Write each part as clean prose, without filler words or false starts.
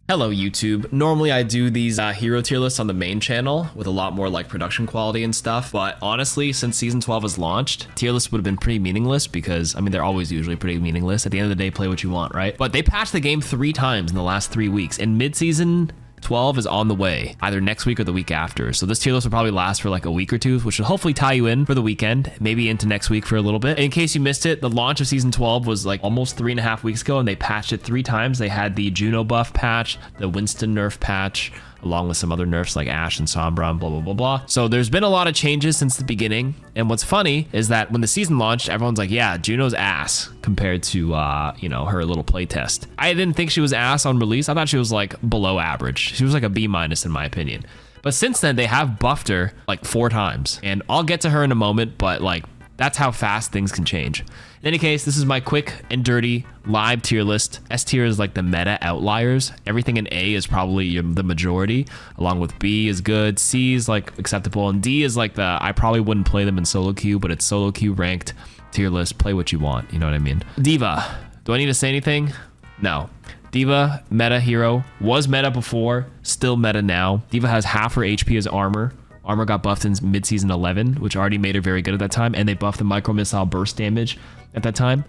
Hello YouTube. Normally I do these hero tier lists on the main channel with a lot more like production quality and stuff, but honestly since season 12 has launched, tier lists would have been pretty meaningless because I mean they're always usually pretty meaningless. At the end of the day, play what you want, right? But they patched the game 3 times in the last 3 weeks, and mid-season 12 is on the way, either next week or the week after. So this tier list will probably last for like a week or two, which will hopefully tie you in for the weekend, maybe into next week for a little bit. In case you missed it, the launch of season 12 was like almost 3.5 weeks ago, and they patched it 3 times. They had the Juno buff patch, the Winston nerf patch, along with some other nerfs like Ashe and Sombra and blah, blah, blah, blah. So there's been a lot of changes since the beginning. And what's funny is that when the season launched, everyone's like, yeah, Juno's ass compared to, you know, her little playtest. I didn't think she was ass on release. I thought she was like below average. She was like a B- in my opinion. But since then, they have buffed her like 4 times. And I'll get to her in a moment, but like, that's how fast things can change. In any case, this is my quick and dirty live tier list. S tier is like the meta outliers. Everything in A is probably the majority, along with B is good, C is like acceptable, and D is like the I probably wouldn't play them in solo queue, but it's solo queue ranked tier list. Play what you want, you know what I mean? Diva, do I need to say anything? No. Diva, meta hero, was meta before, still meta now. Diva has half her HP as armor. Armor got buffed in mid-season 11, which already made her very good at that time, and they buffed the micro missile burst damage at that time.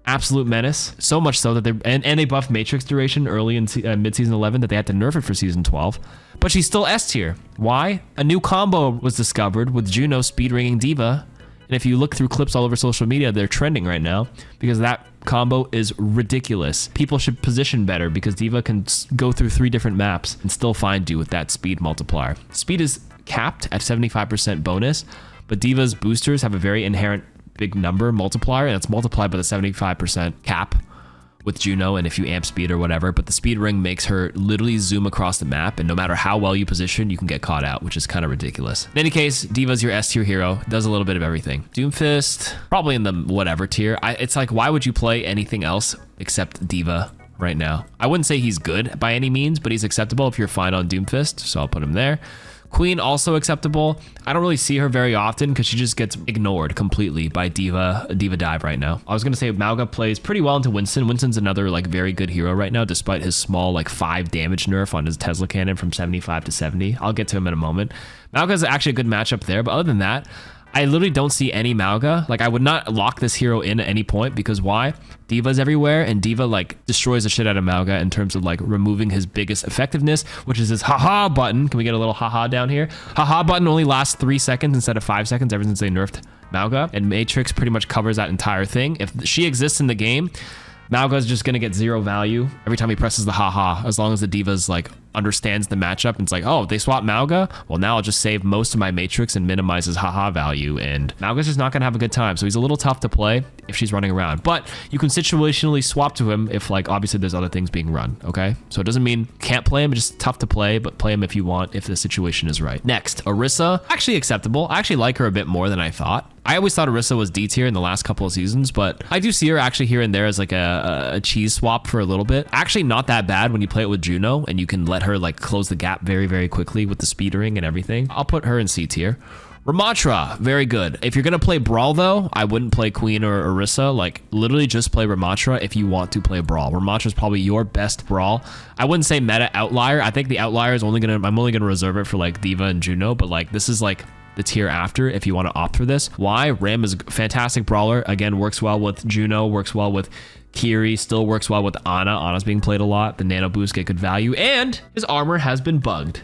Absolute menace, so much so that they buffed Matrix duration early in mid-season 11 that they had to nerf it for season 12. But she's still S tier. Why? A new combo was discovered with Juno speed ringing Diva, and if you look through clips all over social media, they're trending right now because that combo is ridiculous. People should position better because Diva can go through 3 different maps and still find you with that speed multiplier. Speed is capped at 75% bonus, but Diva's boosters have a very inherent big number multiplier, and it's multiplied by the 75% cap with Juno, and if you amp speed or whatever, but the speed ring makes her literally zoom across the map, and no matter how well you position, you can get caught out, which is kind of ridiculous. In any case, Diva's your S tier hero, does a little bit of everything. Doomfist, probably in the whatever tier. It's like, why would you play anything else except Diva right now? I wouldn't say he's good by any means, but he's acceptable if you're fine on Doomfist, so I'll put him there. Queen, also acceptable. I don't really see her very often because she just gets ignored completely by Diva Dive right now. I was gonna say Mauga plays pretty well into Winston. Winston's another like very good hero right now, despite his small like 5 damage nerf on his Tesla cannon from 75 to 70. I'll get to him in a moment. Mauga's actually a good matchup there, but other than that, I literally don't see any Mauga. Like, I would not lock this hero in at any point because why? Diva's everywhere, and Diva like destroys the shit out of Mauga in terms of like removing his biggest effectiveness, which is his haha button. Can we get a little haha down here? Haha button only lasts 3 seconds instead of 5 seconds ever since they nerfed Mauga, and Matrix pretty much covers that entire thing. If she exists in the game, Mauga's just gonna get 0 value every time he presses the haha, as long as the Diva's like understands the matchup and it's like, oh, they swapped Mauga? Well, now I'll just save most of my Matrix and minimize his haha value, and Mauga's just not gonna have a good time. So he's a little tough to play if she's running around, but you can situationally swap to him if like obviously there's other things being run, okay? So it doesn't mean can't play him, it's just tough to play, but play him if you want, if the situation is right. Next, Orisa, actually acceptable. I actually like her a bit more than I thought. I always thought Orisa was D tier in the last couple of seasons, but I do see her actually here and there as like a cheese swap for a little bit. Actually not that bad when you play it with Juno and you can let her like close the gap very, very quickly with the speed ring and everything. I'll put her in C tier. Ramatra, very good. If you're gonna play Brawl though, I wouldn't play Queen or Orisa. Like literally just play Ramatra if you want to play Brawl. Ramatra is probably your best Brawl. I wouldn't say meta outlier. I think the outlier is I'm only gonna reserve it for like Diva and Juno, but like this is like the tier after if you want to opt for this. Why? Ram is a fantastic brawler. Again, works well with Juno, works well with Kiri, still works well with Ana. Ana's being played a lot. The nano boost get good value, and his armor has been bugged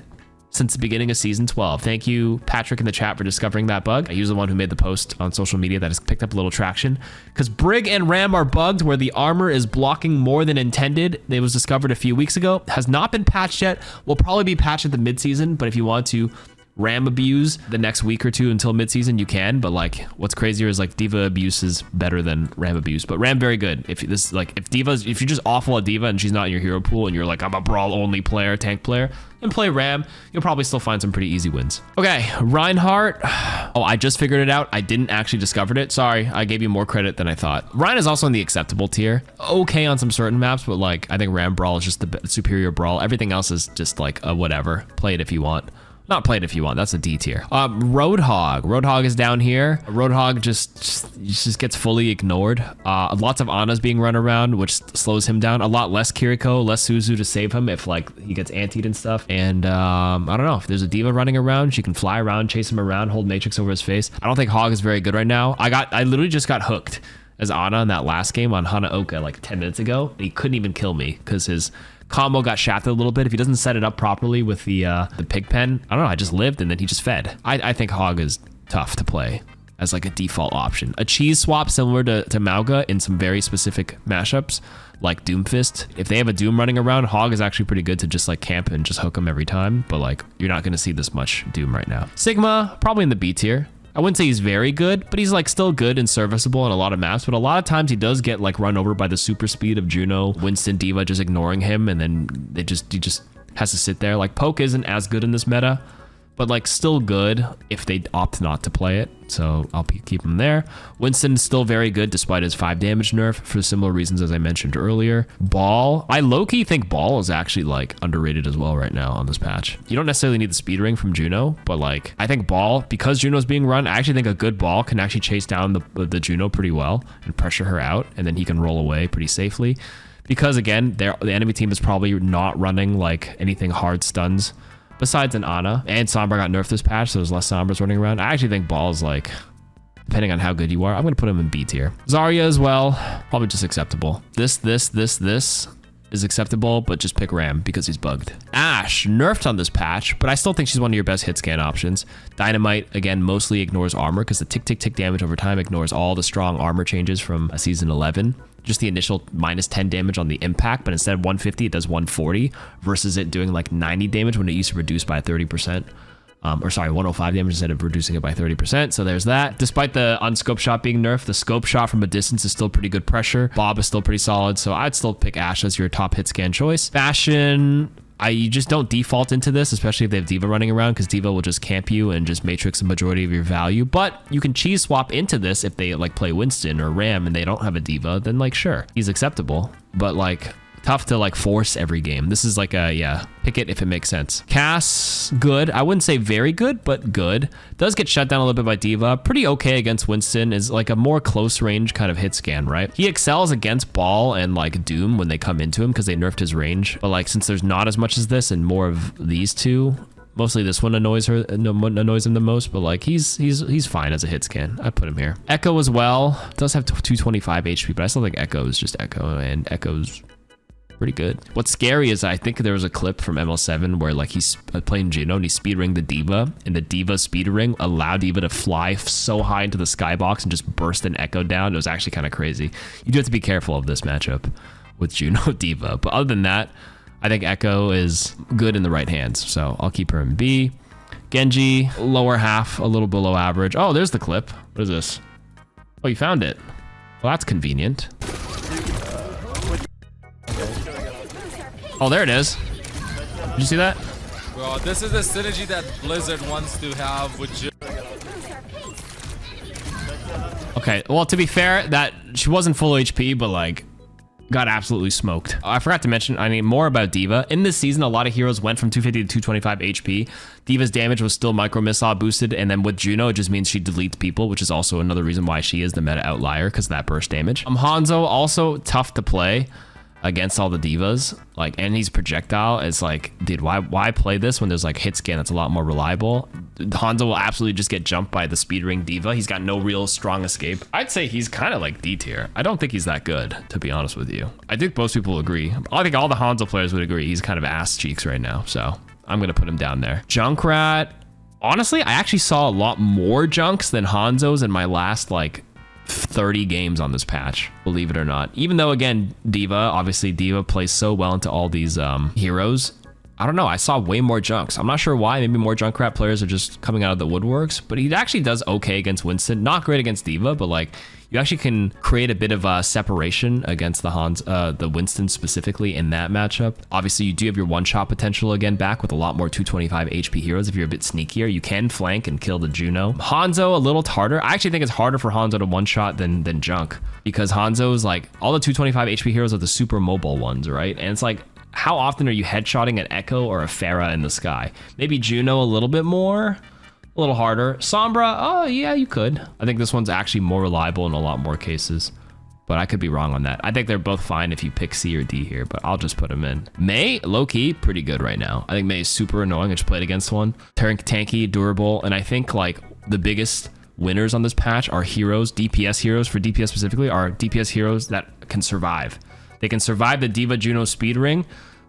since the beginning of season 12. Thank you, Patrick, in the chat for discovering that bug. He was the one who made the post on social media that has picked up a little traction, because Brig and Ram are bugged where the armor is blocking more than intended. It was discovered a few weeks ago, has not been patched yet, will probably be patched at the mid-season, but if you want to Ram abuse the next week or two until mid-season, you can, but like what's crazier is like Diva abuse is better than Ram abuse, but Ram very good. If you're just awful at Diva and she's not in your hero pool and you're like, I'm a brawl only player, tank player, and play Ram, you'll probably still find some pretty easy wins. Okay, Reinhardt. Oh, I just figured it out. I didn't actually discover it. Sorry, I gave you more credit than I thought. Ryan is also in the acceptable tier. Okay on some certain maps, but like I think Ram Brawl is just the superior Brawl. Everything else is just like a whatever. Play it if you want. Not play it if you want. That's a D tier. Roadhog. Roadhog is down here. Roadhog just gets fully ignored. Lots of Ana's being run around, which slows him down. A lot less Kiriko, less Suzu to save him if like he gets antied and stuff. And I don't know. If there's a diva running around, she can fly around, chase him around, hold Matrix over his face. I don't think Hog is very good right now. I literally just got hooked as Ana in that last game on Hanaoka like 10 minutes ago. And he couldn't even kill me because his combo got shafted a little bit. If he doesn't set it up properly with the pig pen, I don't know, I just lived and then he just fed. I think Hog is tough to play as like a default option. A cheese swap similar to Mauga in some very specific mashups like Doomfist. If they have a Doom running around, Hog is actually pretty good to just like camp and just hook him every time, but like you're not gonna see this much Doom right now. Sigma, probably in the B tier. I wouldn't say he's very good, but he's like still good and serviceable in a lot of maps. But a lot of times he does get like run over by the super speed of Juno, Winston, D.Va just ignoring him, and then he just has to sit there. Like Poke isn't as good in this meta, but like still good if they opt not to play it. So I'll keep him there. Winston's still very good despite his 5 damage nerf for similar reasons as I mentioned earlier. Ball, I low-key think Ball is actually like underrated as well right now on this patch. You don't necessarily need the speed ring from Juno, but like I think Ball, because Juno's being run, I actually think a good Ball can actually chase down the Juno pretty well and pressure her out, and then he can roll away pretty safely. Because again, the enemy team is probably not running like anything hard stuns besides an Ana, and Sombra got nerfed this patch, so there's less Sombras running around. I actually think Ball's like, depending on how good you are, I'm gonna put him in B tier. Zarya as well, probably just acceptable. This is acceptable, but just pick Ram because he's bugged. Ashe, nerfed on this patch, but I still think she's one of your best hit scan options. Dynamite, again, mostly ignores armor because the tick, tick, tick damage over time ignores all the strong armor changes from season 11. Just the initial -10 damage on the impact, but instead of 150, it does 140 versus it doing like 90 damage when it used to reduce by 30%. Or sorry, 105 damage instead of reducing it by 30%. So there's that. Despite the unscope shot being nerfed, the scope shot from a distance is still pretty good pressure. Bob is still pretty solid, so I'd still pick Ashe as your top hit scan choice. Fashion, you just don't default into this, especially if they have D.Va running around, because D.Va will just camp you and just matrix the majority of your value. But you can cheese swap into this if they like play Winston or Ram and they don't have a D.Va, then like sure, he's acceptable. But like tough to like force every game. This is like a, yeah, pick it if it makes sense. Cass, good. I wouldn't say very good, but good. Does get shut down a little bit by D.Va. Pretty okay against Winston. Is like a more close range kind of hit scan, right? He excels against Ball and like Doom when they come into him because they nerfed his range. But like since there's not as much as this and more of these two, mostly this one annoys him the most, but like he's fine as a hit scan. I put him here. Echo as well. Does have 225 HP, but I still think Echo is just Echo, and Echo's pretty good. What's scary is I think there was a clip from ML7 where like he's playing Juno and he speed ringed the D.Va, and the D.Va speed ring allowed D.Va to fly so high into the skybox and just burst an Echo down. It was actually kind of crazy. You do have to be careful of this matchup with Juno D.Va, but other than that, I think Echo is good in the right hands, so I'll keep her in B. Genji, lower half, a little below average. Oh, there's the clip. What is this? Oh, you found it. Well, that's convenient. Oh, there it is. Did you see that? Bro, this is the synergy that Blizzard wants to have with Okay, well, to be fair, that she wasn't full HP, but like got absolutely smoked. I forgot to mention, I mean, more about D.Va. In this season, a lot of heroes went from 250 to 225 HP. D.Va's damage was still micro missile boosted, and then with Juno, it just means she deletes people, which is also another reason why she is the meta outlier, because of that burst damage. Hanzo, also tough to play against all the D.Vas, like, and he's projectile. It's like, dude, why play this when there's like hit scan that's a lot more reliable? Hanzo will absolutely just get jumped by the speed ring D.Va. He's got no real strong escape. I'd say he's kind of like D tier. I don't think he's that good, to be honest with you. I think most people agree. I think all the Hanzo players would agree he's kind of ass cheeks right now, so I'm gonna put him down there. Junkrat, honestly, I actually saw a lot more Junks than Hanzos in my last like 30 games on this patch, believe it or not. Even though, again, D.Va, obviously D.Va plays so well into all these heroes. I don't know, I saw way more Junks. I'm not sure why. Maybe more Junkrat players are just coming out of the woodworks, but he actually does okay against Winston. Not great against D.Va, but like you actually can create a bit of a separation against the Winston specifically in that matchup. Obviously, you do have your one-shot potential again back with a lot more 225 HP heroes. If you're a bit sneakier, you can flank and kill the Juno. Hanzo, a little harder. I actually think it's harder for Hanzo to one-shot than Junk, because Hanzo's like, all the 225 HP heroes are the super mobile ones, right? And it's like, how often are you headshotting an Echo or a Pharah in the sky? Maybe Juno a little bit more, a little harder. Sombra, oh yeah, you could. I think this one's actually more reliable in a lot more cases, but I could be wrong on that. I think they're both fine if you pick C or D here, but I'll just put them in. Mei, low-key, pretty good right now. I think Mei is super annoying. I just played against one. Tanky, durable, and I think like the biggest winners on this patch are heroes, DPS heroes, for DPS specifically, are DPS heroes that can survive. They can survive the Diva Juno speed ring,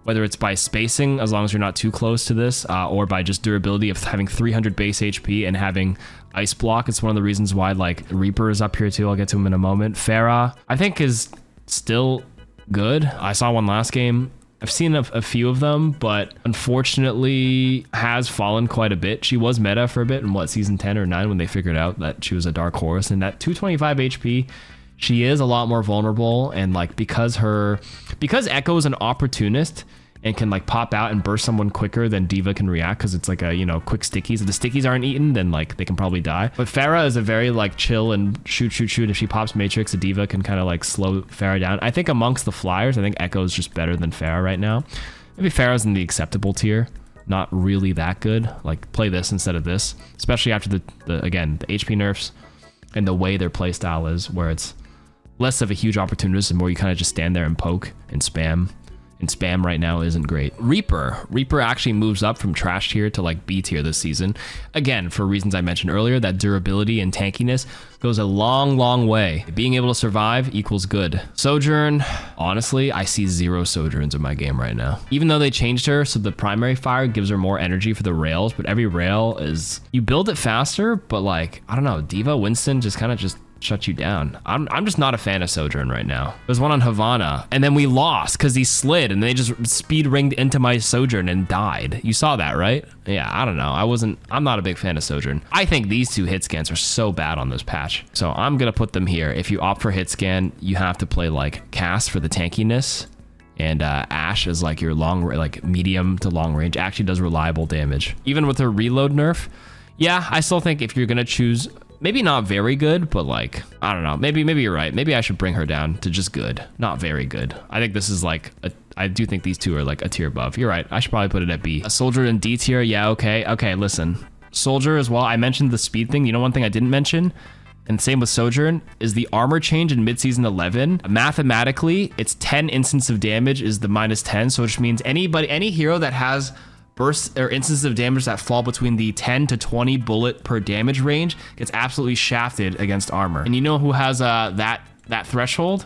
whether it's by spacing, as long as you're not too close to this, or by just durability of having 300 base HP and having ice block. It's one of the reasons why like Reaper is up here too. I'll get to him in a moment. Pharah, I think, is still good. I saw one last game. I've seen a few of them, but unfortunately has fallen quite a bit. She was meta for a bit in season 10 or 9 when they figured out that she was a dark horse, and that 225 HP, she is a lot more vulnerable. And like because Echo is an opportunist and can like pop out and burst someone quicker than Diva can react, because it's like a, you know, quick stickies. If the stickies aren't eaten, then like they can probably die. But Pharah is a very like chill and shoot. If she pops Matrix, the Diva can kind of like slow Pharah down. I think amongst the flyers, I think Echo is just better than Pharah right now. Maybe Pharah's in the acceptable tier, not really that good. Like play this instead of this, especially after the HP nerfs and the way their play style is, where it's less of a huge opportunist and more you kind of just stand there and poke and spam. And spam right now isn't great. Reaper actually moves up from trash tier to like B tier this season. Again, for reasons I mentioned earlier, that durability and tankiness goes a long way. Being able to survive equals good. Sojourn, honestly, I see 0 Sojourns in my game right now. Even though they changed her, so the primary fire gives her more energy for the rails, but every rail is, you build it faster, but like, I don't know, Diva, Winston just kind of shut you down. I'm just not a fan of Sojourn right now. There's one on Havana, and then we lost because he slid, and they just speed ringed into my Sojourn and died. You saw that, right? Yeah, I don't know. I'm not a big fan of Sojourn. I think these 2 hit scans are so bad on this patch, so I'm gonna put them here. If you opt for hit scan, you have to play like Cass for the tankiness, and Ashe is like your like medium to long range. Actually does reliable damage. Even with her reload nerf, yeah, I still think if you're gonna choose, maybe not very good, but like, I don't know, maybe you're right. Maybe I should bring her down to just good, not very good. I think this is like, I do think these 2 are like a tier above. You're right, I should probably put it at B. A Soldier in D tier, yeah, okay, listen. Soldier as well, I mentioned the speed thing. You know one thing I didn't mention, and same with Sojourn, is the armor change in mid-season 11. Mathematically, it's 10 instance of damage is the -10, so which means any hero that has bursts or instances of damage that fall between the 10 to 20 bullet per damage range gets absolutely shafted against armor. And you know who has that threshold?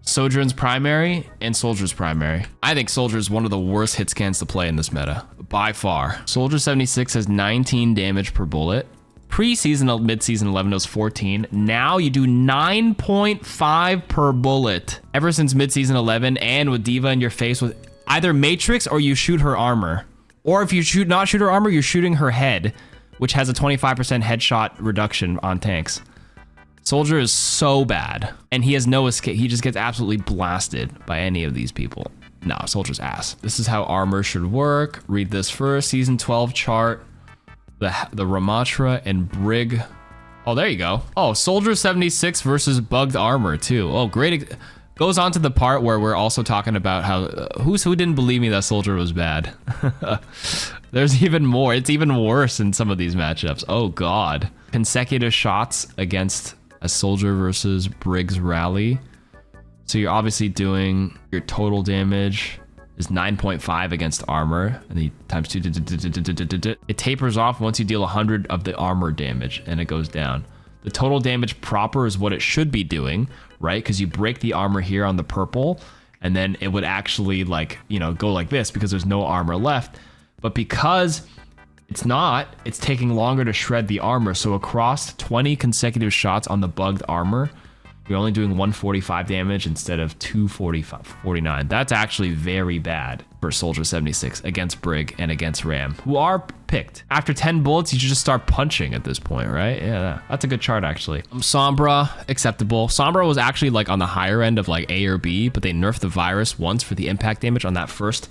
Sojourn's primary and Soldier's primary. I think Soldier is one of the worst hit scans to play in this meta, by far. Soldier 76 has 19 damage per bullet. Pre-season, mid-season 11 was 14. Now you do 9.5 per bullet. Ever since mid-season 11, and with Diva in your face with either Matrix or you shoot her armor. Or if you not shoot her armor, you're shooting her head, which has a 25% headshot reduction on tanks. Soldier is so bad, and he has no escape. He just gets absolutely blasted by any of these people. No, Soldier's ass. This is how armor should work. Read this first. Season 12 chart. The Ramatra and Brig. Oh, there you go. Oh, Soldier 76 versus bugged armor too. Oh, great. Goes on to the part where we're also talking about how who didn't believe me that Soldier was bad. There's even more. It's even worse in some of these matchups. Oh god. Consecutive shots against a Soldier versus Briggs rally. So you're obviously doing your total damage is 9.5 against armor, and the times 2. It tapers off once you deal 100 of the armor damage, and it goes down. The total damage proper is what it should be doing, right? Because you break the armor here on the purple, and then it would actually like, you know, go like this because there's no armor left. But because it's not, it's taking longer to shred the armor. So across 20 consecutive shots on the bugged armor, you're only doing 145 damage instead of 249. That's actually very bad for Soldier 76 against Brig and against Ram, who are picked. After 10 bullets, you should just start punching at this point, right? Yeah, that's a good chart actually. Sombra, acceptable. Sombra was actually like on the higher end of like A or B, but they nerfed the virus once for the impact damage on that first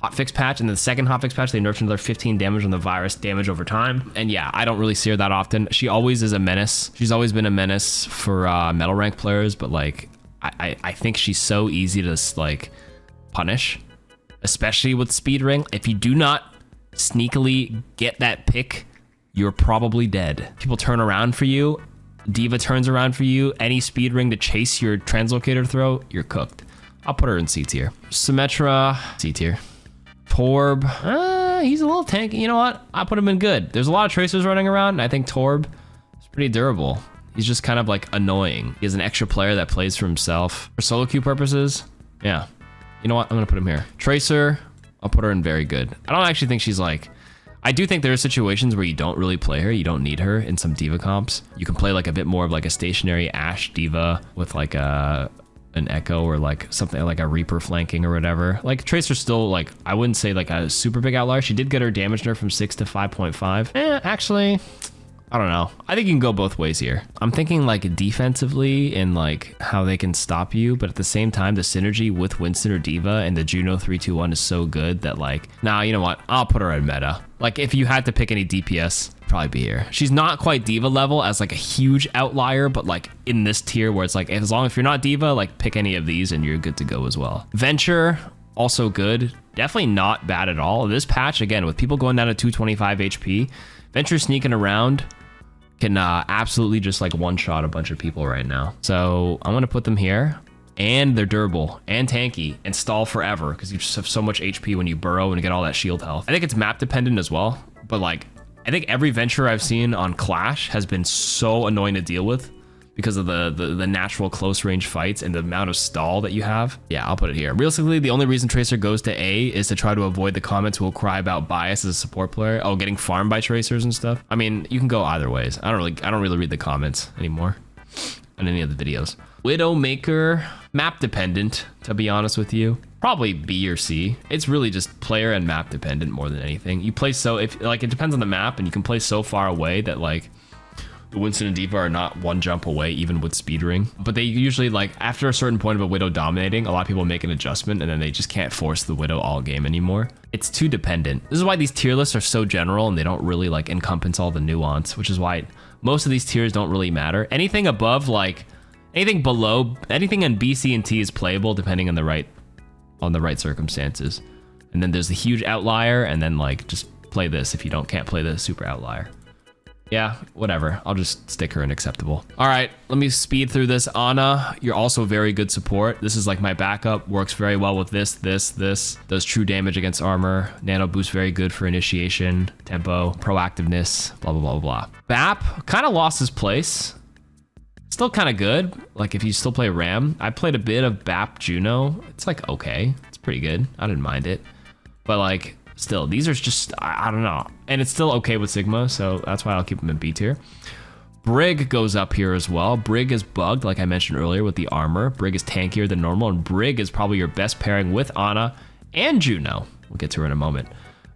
hotfix patch, and the second hotfix patch they nerfed another 15 damage on the virus damage over time. And yeah, I don't really see her that often. She always is a menace. She's always been a menace for metal rank players, but like I think she's so easy to like punish especially with speed ring. If you do not sneakily get that pick, you're probably dead. People turn around for you. D.Va turns around for you. Any speed ring to chase your translocator throw, you're cooked. I'll put her in C tier. Symmetra, C tier. Torb, he's a little tanky. You know what? I'll put him in good. There's a lot of tracers running around, and I think Torb is pretty durable. He's just kind of like annoying. He has an extra player that plays for himself. For solo queue purposes, yeah. You know what? I'm gonna put him here. Tracer, I'll put her in very good. I don't actually think she's like, I do think there are situations where you don't really play her. You don't need her in some D.Va comps. You can play like a bit more of like a stationary Ashe D.Va with like an Echo or like something like a Reaper flanking or whatever. Like Tracer's still like, I wouldn't say like a super big outlier. She did get her damage nerf from 6 to 5.5. Actually, I don't know. I think you can go both ways here. I'm thinking like defensively and like how they can stop you, but at the same time, the synergy with Winston or D.Va and the Juno 3-2-1 is so good that like, nah, you know what? I'll put her in meta. Like if you had to pick any DPS, probably be here. She's not quite D.Va level as like a huge outlier, but like in this tier where it's like, as long as you're not D.Va, like pick any of these and you're good to go as well. Venture, also good. Definitely not bad at all. This patch, again, with people going down to 225 HP, Venture sneaking around can absolutely just like one-shot a bunch of people right now. So I'm gonna put them here, and they're durable and tanky and stall forever because you just have so much HP when you burrow and get all that shield health. I think it's map dependent as well, but like I think every Venture I've seen on Clash has been so annoying to deal with because of the natural close range fights and the amount of stall that you have. Yeah, I'll put it here. Realistically, the only reason Tracer goes to A is to try to avoid the comments who will cry about bias as a support player. Oh, getting farmed by Tracers and stuff. I mean, you can go either ways. I don't really read the comments anymore on any of the videos. Widowmaker, map dependent, to be honest with you. Probably B or C. It's really just player and map dependent more than anything. You play so, if like it depends on the map, and you can play so far away that like the Winston and D.Va are not one jump away, even with speed ring. But they usually, like, after a certain point of a Widow dominating, a lot of people make an adjustment, and then they just can't force the Widow all game anymore. It's too dependent. This is why these tier lists are so general, and they don't really, like, encompass all the nuance, which is why most of these tiers don't really matter. Anything above, like, anything below, anything in B, C, and T is playable depending on the right circumstances. And then there's the huge outlier, and then, like, just play this if you can't play the super outlier. Yeah, whatever. I'll just stick her in acceptable. All right, let me speed through this. Ana, you're also very good support. This is like my backup. Works very well with this. Does true damage against armor. Nano boost, very good for initiation, tempo, proactiveness, blah, blah, blah, blah. Bap kind of lost his place. Still kind of good. Like if you still play Ram, I played a bit of Bap Juno. It's like, okay, it's pretty good. I didn't mind it. But like, still, these are just, I don't know. And it's still okay with Sigma, so that's why I'll keep them in B tier. Brig goes up here as well. Brig is bugged, like I mentioned earlier, with the armor. Brig is tankier than normal, and Brig is probably your best pairing with Ana and Juno. We'll get to her in a moment.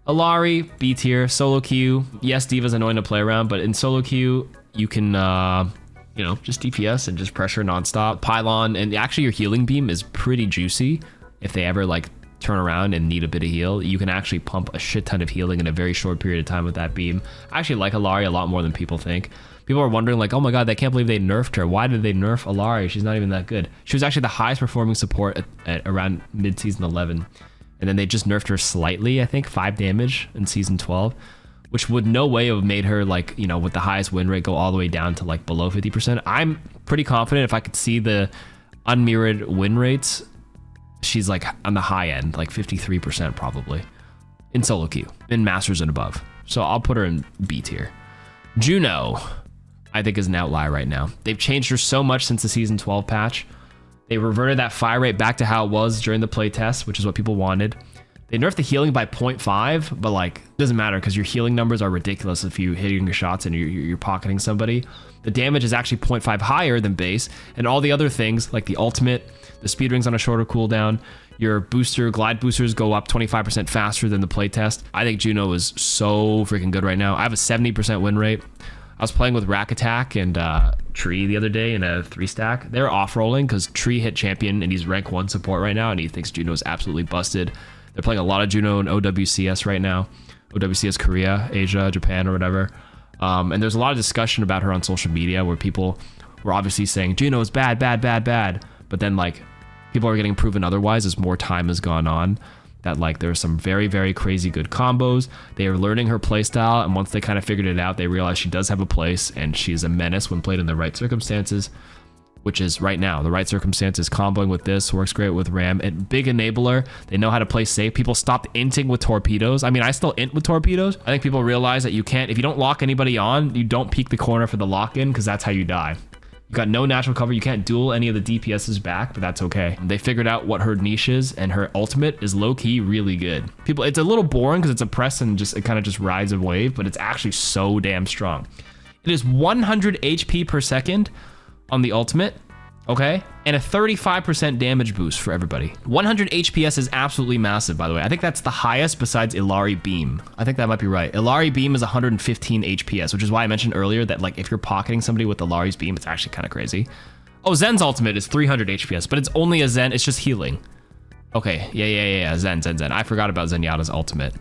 Alari, B tier. Solo queue. Yes, D.Va's annoying to play around, but in solo queue, you can, you know, just DPS and just pressure nonstop. Pylon, and actually your healing beam is pretty juicy. If they ever, like, turn around and need a bit of heal, you can actually pump a shit ton of healing in a very short period of time with that beam. I actually like Alari a lot more than people think. People are wondering like, oh my god, I can't believe they nerfed her. Why did they nerf Alari? She's not even that good. She was actually the highest performing support at around mid-season 11. And then they just nerfed her slightly, I think, 5 damage in season 12, which would no way have made her like, you know, with the highest win rate go all the way down to like below 50%. I'm pretty confident if I could see the unmirrored win rates, she's like on the high end, like 53% probably in solo queue, in masters and above. So I'll put her in B tier. Juno, I think, is an outlier right now. They've changed her so much since the season 12 patch. They reverted that fire rate back to how it was during the play test, which is what people wanted. They nerfed the healing by 0.5, but like, it doesn't matter because your healing numbers are ridiculous if you're hitting your shots and you're pocketing somebody. The damage is actually 0.5 higher than base, and all the other things like the ultimate, the speed rings on a shorter cooldown, your booster, glide boosters go up 25% faster than the playtest. I think Juno is so freaking good right now. I have a 70% win rate. I was playing with Rack Attack and Tree the other day in a 3-stack. They're off-rolling because Tree hit champion and he's rank 1 support right now, and he thinks Juno is absolutely busted. They're playing a lot of Juno in OWCS right now. OWCS Korea, Asia, Japan, or whatever. And there's a lot of discussion about her on social media where people were obviously saying Juno is bad, bad, bad, bad. But then like people are getting proven otherwise as more time has gone on. that like there are some very, very crazy good combos. They are learning her playstyle, and once they kind of figured it out, they realized she does have a place, and she is a menace when played in the right circumstances, which is right now. The right circumstances, comboing with this works great with Ram. And big enabler, they know how to play safe. People stopped inting with torpedoes. I mean, I still int with torpedoes. I think people realize that you can't, if you don't lock anybody on, you don't peek the corner for the lock-in, because that's how you die. You got no natural cover. You can't duel any of the DPSs back, but that's okay. They figured out what her niche is, and her ultimate is low-key really good. People, it's a little boring because it's a press and just it kind of just rides a wave, but it's actually so damn strong. It is 100 HP per second on the ultimate, okay? And a 35% damage boost for everybody. 100 HPS is absolutely massive, by the way. I think that's the highest besides Illari Beam. I think that might be right. Illari Beam is 115 HPS, which is why I mentioned earlier that like if you're pocketing somebody with Illari's Beam, it's actually kind of crazy. Oh, Zen's ultimate is 300 HPS, but it's only a Zen, it's just healing. Okay, yeah, Zen. I forgot about Zenyatta's ultimate.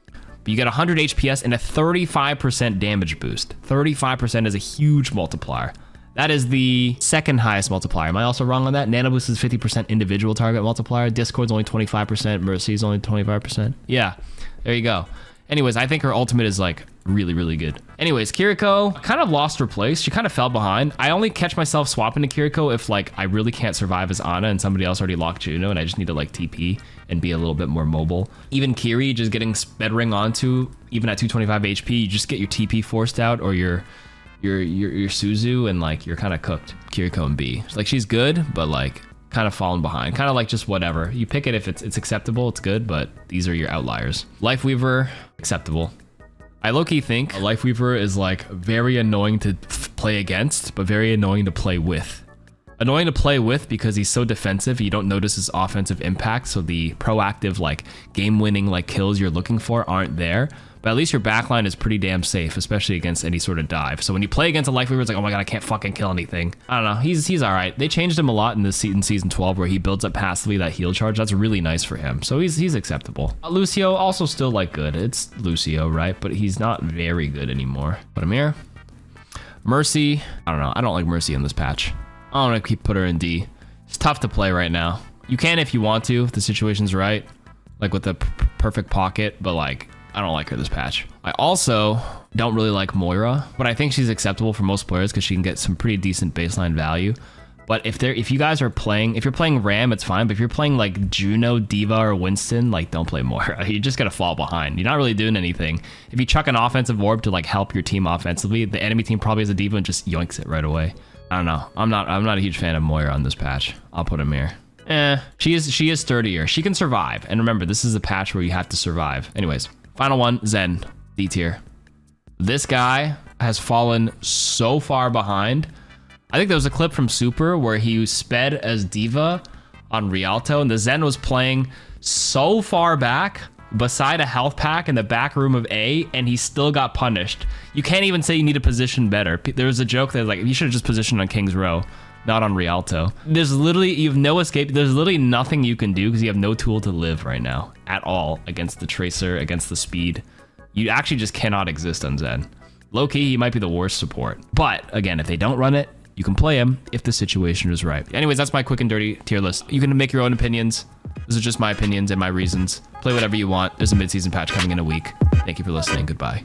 But you get 100 HPS and a 35% damage boost. 35% is a huge multiplier. That is the second highest multiplier. Am I also wrong on that? Nano Boost is 50% individual target multiplier. Discord's only 25%. Mercy's only 25%. Yeah, there you go. Anyways, I think her ultimate is like really, really good. Anyways, Kiriko kind of lost her place. She kind of fell behind. I only catch myself swapping to Kiriko if like I really can't survive as Ana and somebody else already locked Juno and I just need to like TP and be a little bit more mobile. Even Kiri just getting sped ring onto, even at 225 HP, you just get your TP forced out or your Suzu and like you're kind of cooked. Kiriko and B, like she's good, but like kind of falling behind, kind of like just whatever. You pick it if it's acceptable, it's good, but these are your outliers. Lifeweaver, acceptable. I low-key think a Lifeweaver is like very annoying to play against, but very annoying to play with. Annoying to play with because he's so defensive, you don't notice his offensive impact, so the proactive like game-winning like kills you're looking for aren't there. But at least your backline is pretty damn safe, especially against any sort of dive. So when you play against a Lifeweaver, it's like, oh my god, I can't fucking kill anything. I don't know, he's all right. They changed him a lot in this season 12 where he builds up passively that heal charge. That's really nice for him. So he's acceptable. Lucio, also still like good. It's Lucio, right? But he's not very good anymore. Put him here. Mercy, I don't know. I don't like Mercy in this patch. I don't want to put her in D. It's tough to play right now. You can if you want to, if the situation's right, like with the perfect pocket, but like, I don't like her this patch. I also don't really like Moira, but I think she's acceptable for most players because she can get some pretty decent baseline value. But if you guys are playing, if you're playing Ram, it's fine. But if you're playing like Juno, Diva, or Winston, like don't play Moira. You're just gonna fall behind. You're not really doing anything. If you chuck an offensive orb to like help your team offensively, the enemy team probably has a Diva and just yoinks it right away. I don't know. I'm not a huge fan of Moira on this patch. I'll put him here. She is sturdier. She can survive. And remember, this is a patch where you have to survive. Anyways. Final one, Zen, D tier. This guy has fallen so far behind. I think there was a clip from Super where he sped as Diva on Rialto, and the Zen was playing so far back beside a health pack in the back room of A, and he still got punished. You can't even say you need to position better. There was a joke that like, you should have just positioned on King's Row, not on Rialto. There's literally, you have no escape. There's literally nothing you can do because you have no tool to live right now at all against the Tracer, against the speed. You actually just cannot exist on Zen. Low-key, he might be the worst support. But again, if they don't run it, you can play him if the situation is right. Anyways, that's my quick and dirty tier list. You can make your own opinions. This is just my opinions and my reasons. Play whatever you want. There's a mid-season patch coming in a week. Thank you for listening. Goodbye.